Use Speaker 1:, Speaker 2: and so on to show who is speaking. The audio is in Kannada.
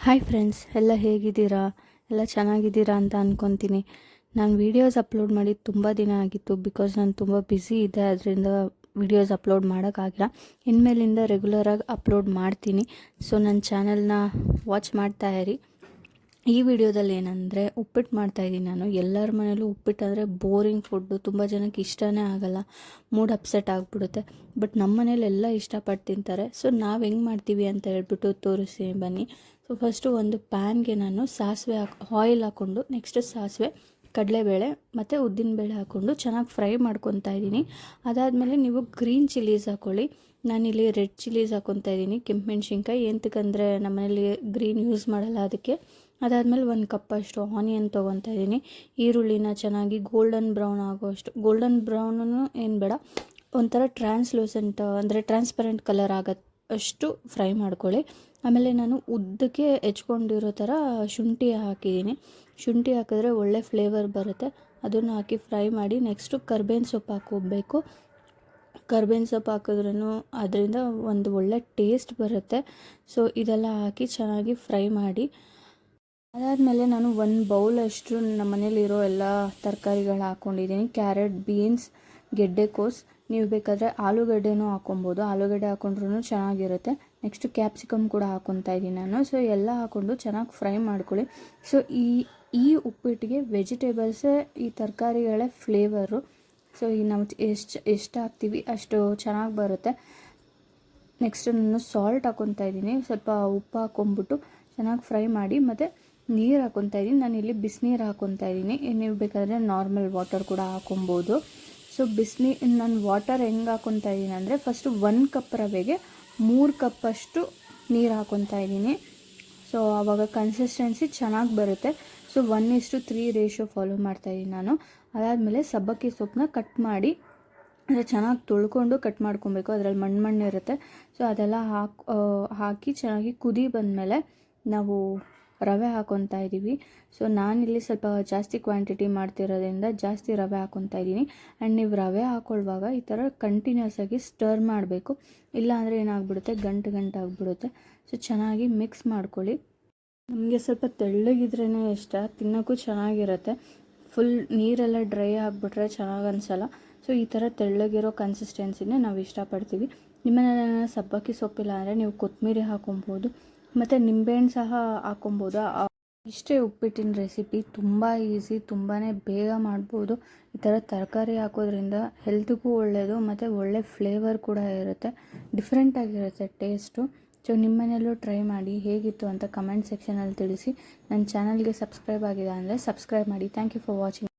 Speaker 1: ಹಾಯ್ ಫ್ರೆಂಡ್ಸ್, ಎಲ್ಲ ಹೇಗಿದ್ದೀರಾ? ಎಲ್ಲ ಚೆನ್ನಾಗಿದ್ದೀರಾ ಅಂತ ಅಂದ್ಕೊತೀನಿ. ನಾನು ವೀಡಿಯೋಸ್ ಅಪ್ಲೋಡ್ ಮಾಡಿ ತುಂಬ ದಿನ ಆಗಿತ್ತು. ಬಿಕಾಸ್ ನಾನು ತುಂಬ ಬ್ಯುಸಿ ಇದ್ದೆ, ಅದರಿಂದ ವೀಡಿಯೋಸ್ ಅಪ್ಲೋಡ್ ಮಾಡೋಕ್ಕಾಗಿಲ್ಲ. ಇನ್ಮೇಲಿಂದ ರೆಗ್ಯುಲರಾಗಿ ಅಪ್ಲೋಡ್ ಮಾಡ್ತೀನಿ. ಸೊ ನನ್ನ ಚಾನಲ್ನ ವಾಚ್ ಮಾಡ್ತಾ ಇರಿ. ಈ ವಿಡಿಯೋದಲ್ಲಿ ಏನಂದರೆ ಉಪ್ಪಿಟ್ಟು ಮಾಡ್ತಾಯಿದ್ದೀನಿ ನಾನು. ಎಲ್ಲರ ಮನೇಲೂ ಉಪ್ಪಿಟ್ಟು ಅಂದರೆ ಬೋರಿಂಗ್ ಫುಡ್ಡು, ತುಂಬ ಜನಕ್ಕೆ ಇಷ್ಟನೇ ಆಗಲ್ಲ, ಮೂಡ್ ಅಪ್ಸೆಟ್ ಆಗಿಬಿಡುತ್ತೆ. ಬಟ್ ನಮ್ಮ ಮನೇಲಿ ಎಲ್ಲ ಇಷ್ಟಪಟ್ಟು ತಿಂತಾರೆ. ಸೊ ನಾವು ಹೆಂಗೆ ಮಾಡ್ತೀವಿ ಅಂತ ಹೇಳ್ಬಿಟ್ಟು ತೋರಿಸಿ ಬನ್ನಿ. ಸೊ ಫಸ್ಟು ಒಂದು ಪ್ಯಾನ್ಗೆ ನಾನು ಆಯಿಲ್ ಹಾಕ್ಕೊಂಡು, ನೆಕ್ಸ್ಟ್ ಸಾಸಿವೆ, ಕಡಲೆಬೇಳೆ ಮತ್ತು ಉದ್ದಿನಬೇಳೆ ಹಾಕ್ಕೊಂಡು ಚೆನ್ನಾಗಿ ಫ್ರೈ ಮಾಡ್ಕೊತಾ ಇದ್ದೀನಿ. ಅದಾದಮೇಲೆ ನೀವು ಗ್ರೀನ್ ಚಿಲ್ಲೀಸ್ ಹಾಕ್ಕೊಳ್ಳಿ. ನಾನಿಲ್ಲಿ ರೆಡ್ ಚಿಲ್ಲೀಸ್ ಹಾಕ್ಕೊತಾ ಇದ್ದೀನಿ, ಕೆಂಪು ಮೆಣಸಿನ್ಕಾಯಿ. ಎಂತಕ್ಕಂದರೆ ನಮ್ಮನೇಲಿ ಗ್ರೀನ್ ಯೂಸ್ ಮಾಡಲ್ಲ, ಅದಕ್ಕೆ. ಅದಾದಮೇಲೆ 1 ಕಪ್ಪಷ್ಟು ಆನಿಯನ್ ತೊಗೊತಾ ಇದ್ದೀನಿ. ಈರುಳ್ಳಿನ ಚೆನ್ನಾಗಿ ಗೋಲ್ಡನ್ ಬ್ರೌನ್ ಆಗೋಷ್ಟು, ಗೋಲ್ಡನ್ ಬ್ರೌನು ಏನು ಬೇಡ, ಒಂಥರ ಟ್ರಾನ್ಸ್ಲೂಸೆಂಟ್ ಅಂದರೆ ಟ್ರಾನ್ಸ್ಪರೆಂಟ್ ಕಲರ್ ಅಷ್ಟು ಫ್ರೈ ಮಾಡ್ಕೊಳ್ಳಿ. ಆಮೇಲೆ ನಾನು ಉದ್ದಕ್ಕೆ ಹೆಚ್ಕೊಂಡಿರೋ ಥರ ಶುಂಠಿ ಹಾಕಿದ್ದೀನಿ. ಶುಂಠಿ ಹಾಕಿದ್ರೆ ಒಳ್ಳೆ ಫ್ಲೇವರ್ ಬರುತ್ತೆ. ಅದನ್ನು ಹಾಕಿ ಫ್ರೈ ಮಾಡಿ ನೆಕ್ಸ್ಟು ಕರ್ಬೇವಿನ ಸೊಪ್ಪು ಹಾಕೋಬೇಕು. ಕರ್ಬೇವಿನ ಸೊಪ್ಪು ಹಾಕಿದ್ರೂ ಅದರಿಂದ ಒಂದು ಒಳ್ಳೆ ಟೇಸ್ಟ್ ಬರುತ್ತೆ. ಸೊ ಇದೆಲ್ಲ ಹಾಕಿ ಚೆನ್ನಾಗಿ ಫ್ರೈ ಮಾಡಿ. ಅದಾದಮೇಲೆ ನಾನು 1 ಬೌಲಷ್ಟು ನಮ್ಮ ಮನೇಲಿರೋ ಎಲ್ಲ ತರಕಾರಿಗಳು ಹಾಕ್ಕೊಂಡಿದ್ದೀನಿ. ಕ್ಯಾರೆಟ್, ಬೀನ್ಸ್, ಗೆಡ್ಡೆಕೋಸು. ನೀವು ಬೇಕಾದರೆ ಆಲೂಗಡ್ಡೆನೂ ಹಾಕ್ಕೊಬೋದು, ಆಲೂಗಡ್ಡೆ ಹಾಕ್ಕೊಂಡ್ರೂ ಚೆನ್ನಾಗಿರುತ್ತೆ. ನೆಕ್ಸ್ಟು ಕ್ಯಾಪ್ಸಿಕಮ್ ಕೂಡ ಹಾಕ್ಕೊತಾ ಇದ್ದೀನಿ ನಾನು. ಸೊ ಎಲ್ಲ ಹಾಕ್ಕೊಂಡು ಚೆನ್ನಾಗಿ ಫ್ರೈ ಮಾಡ್ಕೊಳ್ಳಿ. ಸೊ ಈ ಉಪ್ಪಿಟ್ಟಿಗೆ ವೆಜಿಟೇಬಲ್ಸೇ, ಈ ತರಕಾರಿಗಳೇ ಫ್ಲೇವರು. ಸೊ ನಾವು ಎಷ್ಟು ಹಾಕ್ತೀವಿ ಅಷ್ಟು ಚೆನ್ನಾಗಿ ಬರುತ್ತೆ. ನೆಕ್ಸ್ಟ್ ನಾನು ಸಾಲ್ಟ್ ಹಾಕ್ಕೊತಾ ಇದ್ದೀನಿ. ಸ್ವಲ್ಪ ಉಪ್ಪು ಹಾಕ್ಕೊಂಬಿಟ್ಟು ಚೆನ್ನಾಗಿ ಫ್ರೈ ಮಾಡಿ, ಮತ್ತು ನೀರು ಹಾಕ್ಕೊತಾ ಇದ್ದೀನಿ. ನಾನಿಲ್ಲಿ ಬಿಸಿನೀರು ಹಾಕ್ಕೊತಾ ಇದ್ದೀನಿ. ನೀವು ಬೇಕಾದರೆ ನಾರ್ಮಲ್ ವಾಟರ್ ಕೂಡ ಹಾಕ್ಕೊಬೋದು. ಸೊ ನಾನು ವಾಟರ್ ಹೆಂಗೆ ಹಾಕ್ಕೊತಾ ಇದ್ದೀನಿ ಅಂದರೆ, ಫಸ್ಟು 1 ಕಪ್ ರವೆಗೆ 3 ಕಪ್ಪಷ್ಟು ನೀರು ಹಾಕ್ಕೊತಾ ಇದ್ದೀನಿ. ಸೊ ಆವಾಗ ಕನ್ಸಿಸ್ಟೆನ್ಸಿ ಚೆನ್ನಾಗಿ ಬರುತ್ತೆ. ಸೊ 1:3 ರೇಷಿಯೋ ಫಾಲೋ ಮಾಡ್ತಾಯಿದ್ದೀನಿ ನಾನು. ಅದಾದಮೇಲೆ ಸಬ್ಬಕ್ಕಿ ಸೊಪ್ಪನ್ನ ಕಟ್ ಮಾಡಿ, ಅಂದರೆ ಚೆನ್ನಾಗಿ ತೊಳ್ಕೊಂಡು ಕಟ್ ಮಾಡ್ಕೊಬೇಕು, ಅದರಲ್ಲಿ ಮಣ್ಣು ಇರುತ್ತೆ. ಸೊ ಅದೆಲ್ಲ ಹಾಕಿ ಚೆನ್ನಾಗಿ ಕುದಿ ಬಂದಮೇಲೆ ನಾವು ರವೆ ಹಾಕ್ಕೊತಾ ಇದ್ದೀವಿ. ಸೊ ನಾನಿಲ್ಲಿ ಸ್ವಲ್ಪ ಜಾಸ್ತಿ ಕ್ವಾಂಟಿಟಿ ಮಾಡ್ತಿರೋದ್ರಿಂದ ಜಾಸ್ತಿ ರವೆ ಹಾಕ್ಕೊತಾ ಇದ್ದೀನಿ. ಆ್ಯಂಡ್ ನೀವು ರವೆ ಹಾಕ್ಕೊಳ್ಳುವಾಗ ಈ ಥರ ಕಂಟಿನ್ಯೂಸ್ ಆಗಿ ಸ್ಟರ್ ಮಾಡಬೇಕು, ಇಲ್ಲಾಂದರೆ ಏನಾಗ್ಬಿಡುತ್ತೆ, ಗಂಟು ಆಗಿಬಿಡುತ್ತೆ. ಸೊ ಚೆನ್ನಾಗಿ ಮಿಕ್ಸ್ ಮಾಡ್ಕೊಳ್ಳಿ. ನಮಗೆ ಸ್ವಲ್ಪ ತೆಳ್ಳಗಿದ್ರೇ ಇಷ್ಟ, ತಿನ್ನೋಕ್ಕೂ ಚೆನ್ನಾಗಿರುತ್ತೆ. ಫುಲ್ ನೀರೆಲ್ಲ ಡ್ರೈ ಆಗಿಬಿಟ್ರೆ ಚೆನ್ನಾಗಿ ಅನಿಸಲ್ಲ. ಸೊ ಈ ಥರ ತೆಳ್ಳಗಿರೋ ಕನ್ಸಿಸ್ಟೆನ್ಸಿನೇ ನಾವು ಇಷ್ಟಪಡ್ತೀವಿ. ನಿಮ್ಮನೇಲಿ ಸಬ್ಬಕ್ಕಿ ಸೊಪ್ಪಿಲ್ಲ ಅಂದರೆ ನೀವು ಕೊತ್ತಂಬರಿ ಹಾಕ್ಕೊಬೋದು, ಮತ್ತು ನಿಂಬೆಹಣ್ಣು ಸಹ ಹಾಕ್ಕೊಬೋದು. ಇಷ್ಟೇ ಉಪ್ಪಿಟ್ಟಿನ ರೆಸಿಪಿ, ತುಂಬ ಈಸಿ, ತುಂಬಾ ಬೇಗ ಮಾಡ್ಬೋದು. ಈ ಥರ ತರಕಾರಿ ಹಾಕೋದ್ರಿಂದ ಹೆಲ್ತ್ಗೂ ಒಳ್ಳೆಯದು, ಮತ್ತು ಒಳ್ಳೆ ಫ್ಲೇವರ್ ಕೂಡ ಇರುತ್ತೆ, ಡಿಫ್ರೆಂಟಾಗಿರುತ್ತೆ ಟೇಸ್ಟು. ಸೊ ನಿಮ್ಮನೇಲೂ ಟ್ರೈ ಮಾಡಿ, ಹೇಗಿತ್ತು ಅಂತ ಕಮೆಂಟ್ ಸೆಕ್ಷನಲ್ಲಿ ತಿಳಿಸಿ. ನನ್ನ ಚಾನಲ್ಗೆ ಸಬ್ಸ್ಕ್ರೈಬ್ ಆಗಿದೆ ಅಂದರೆ ಸಬ್ಸ್ಕ್ರೈಬ್ ಮಾಡಿ. Thank you for watching.